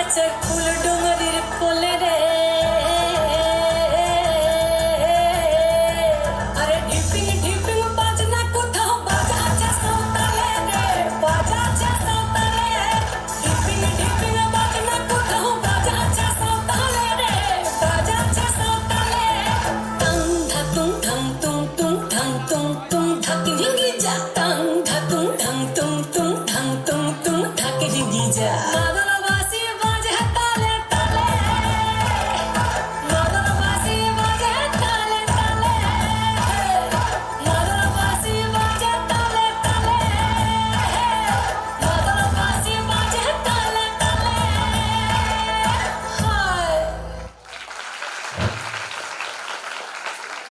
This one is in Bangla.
আছে ফুল ডুঙরির কোলে রে আরে ঢিপিং ঢিপিং বাজনা কোথাও বাজাচ্ছে সাঁওতালে রে বাজাচ্ছে সাঁওতালে ঢিপিং ঢিপিং বাজনা কোথাও বাজাচ্ছে সাঁওতালে রে বাজাচ্ছে সাঁওতালে টাং ধাতুং ধাং তুং তুং ধাং তুং তুং